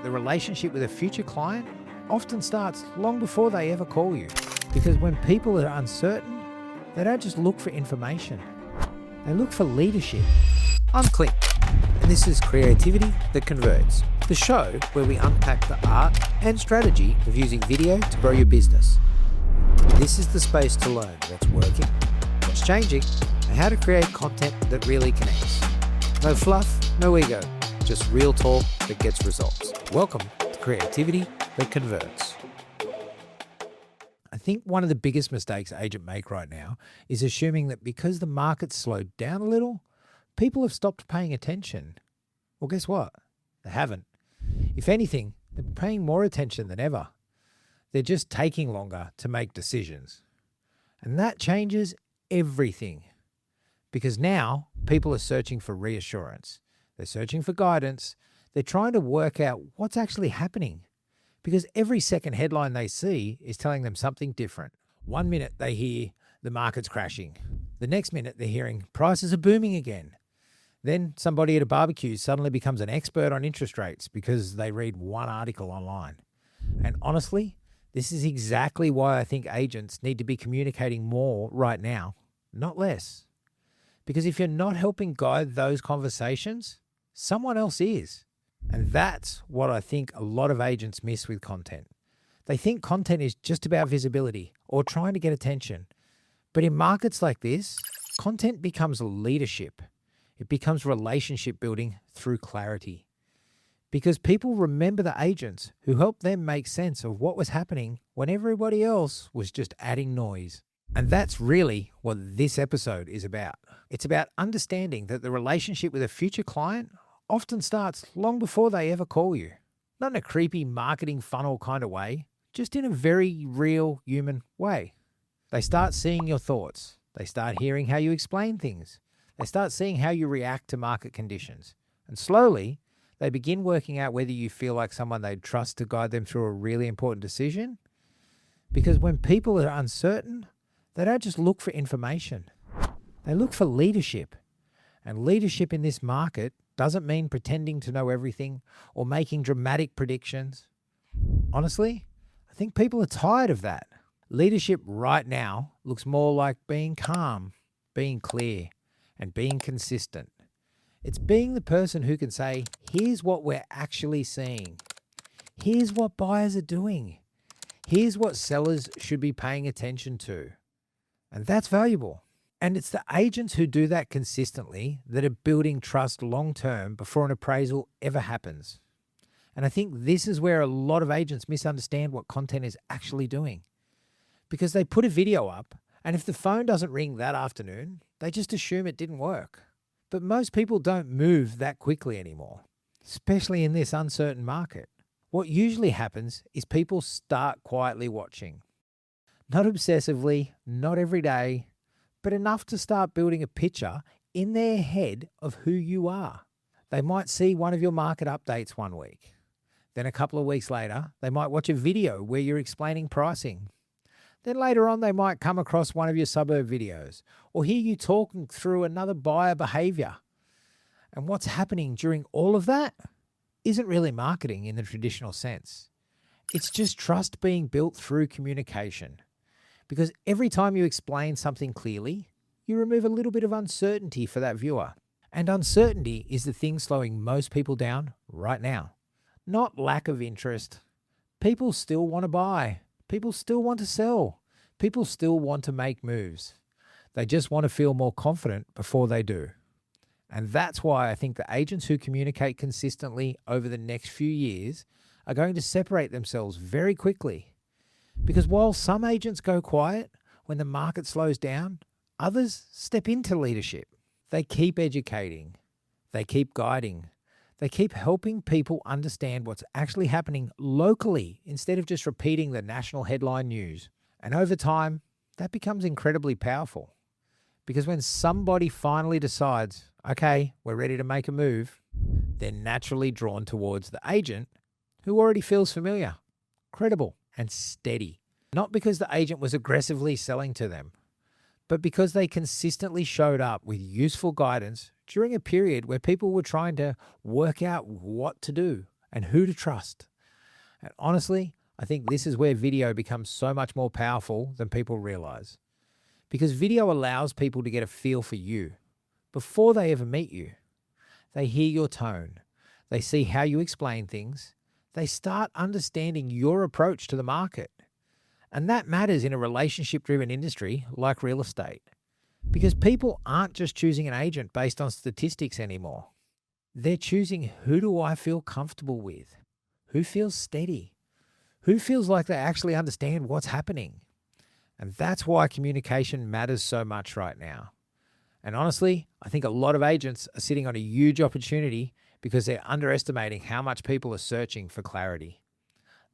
The relationship with a future client often starts long before they ever call you. Because when people are uncertain, they don't just look for information, they look for leadership. I'm Clint, and this is Creativity That Converts, the show where we unpack the art and strategy of using video to grow your business. This is the space to learn what's working, what's changing, and how to create content that really connects. No fluff, no ego, just real talk that gets results. Welcome to Creativity That Converts. I think one of the biggest mistakes agents make right now is assuming that because the market's slowed down a little, people have stopped paying attention. Well, guess what? They haven't. If anything, they're paying more attention than ever. They're just taking longer to make decisions. And that changes everything. Because now people are searching for reassurance. They're searching for guidance. They're trying to work out what's actually happening. Because every second headline they see is telling them something different. 1 minute they hear the market's crashing. The next minute they're hearing prices are booming again. Then somebody at a barbecue suddenly becomes an expert on interest rates because they read one article online. And honestly, this is exactly why I think agents need to be communicating more right now, not less. Because if you're not helping guide those conversations, someone else is. And that's what I think a lot of agents miss with content. They think content is just about visibility or trying to get attention. But in markets like this, content becomes leadership. It becomes relationship building through clarity. Because people remember the agents who helped them make sense of what was happening when everybody else was just adding noise. And that's really what this episode is about. It's about understanding that the relationship with a future client often starts long before they ever call you. Not in a creepy marketing funnel kind of way, just in a very real human way. They start seeing your thoughts. They start hearing how you explain things. They start seeing how you react to market conditions. And slowly, they begin working out whether you feel like someone they'd trust to guide them through a really important decision. Because when people are uncertain, they don't just look for information. They look for leadership. And leadership in this market doesn't mean pretending to know everything or making dramatic predictions. Honestly, I think people are tired of that. Leadership right now looks more like being calm, being clear, and being consistent. It's being the person who can say, here's what we're actually seeing. Here's what buyers are doing. Here's what sellers should be paying attention to. And that's valuable. And it's the agents who do that consistently that are building trust long-term before an appraisal ever happens. And I think this is where a lot of agents misunderstand what content is actually doing. Because they put a video up, and if the phone doesn't ring that afternoon, they just assume it didn't work. But most people don't move that quickly anymore, especially in this uncertain market. What usually happens is people start quietly watching. Not obsessively, not every day, but enough to start building a picture in their head of who you are. They might see one of your market updates one week. Then a couple of weeks later, they might watch a video where you're explaining pricing. Then later on, they might come across one of your suburb videos or hear you talking through another buyer behavior. And what's happening during all of that isn't really marketing in the traditional sense. It's just trust being built through communication. Because every time you explain something clearly, you remove a little bit of uncertainty for that viewer. And uncertainty is the thing slowing most people down right now. Not lack of interest. People still want to buy. People still want to sell. People still want to make moves. They just want to feel more confident before they do. And that's why I think the agents who communicate consistently over the next few years are going to separate themselves very quickly. Because while some agents go quiet when the market slows down, others step into leadership. They keep educating. They keep guiding. They keep helping people understand what's actually happening locally instead of just repeating the national headline news. And over time, that becomes incredibly powerful. Because when somebody finally decides, okay, we're ready to make a move, they're naturally drawn towards the agent who already feels familiar, credible, and steady. Not because the agent was aggressively selling to them, but because they consistently showed up with useful guidance during a period where people were trying to work out what to do, and who to trust. And honestly, I think this is where video becomes so much more powerful than people realize. Because video allows people to get a feel for you before they ever meet you. They hear your tone. They see how you explain things. They start understanding your approach to the market. And that matters in a relationship-driven industry like real estate. Because people aren't just choosing an agent based on statistics anymore. They're choosing, who do I feel comfortable with? Who feels steady? Who feels like they actually understand what's happening? And that's why communication matters so much right now. And honestly, I think a lot of agents are sitting on a huge opportunity because they're underestimating how much people are searching for clarity.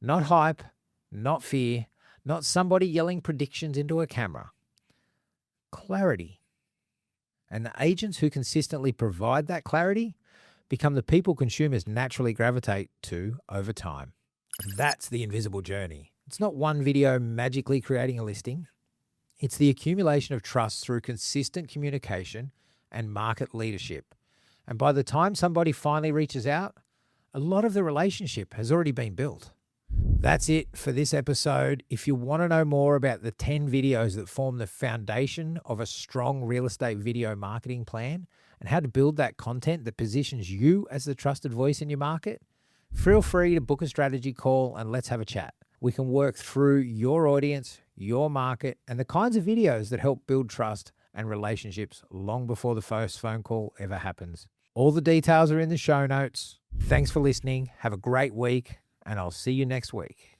Not hype, not fear, not somebody yelling predictions into a camera. Clarity. And the agents who consistently provide that clarity become the people consumers naturally gravitate to over time. That's the invisible journey. It's not one video magically creating a listing. It's the accumulation of trust through consistent communication and market leadership. And by the time somebody finally reaches out, a lot of the relationship has already been built. That's it for this episode. If you want to know more about the 10 videos that form the foundation of a strong real estate video marketing plan and how to build that content that positions you as the trusted voice in your market, feel free to book a strategy call and let's have a chat. We can work through your audience, your market, and the kinds of videos that help build trust and relationships long before the first phone call ever happens. All the details are in the show notes. Thanks for listening. Have a great week, and I'll see you next week.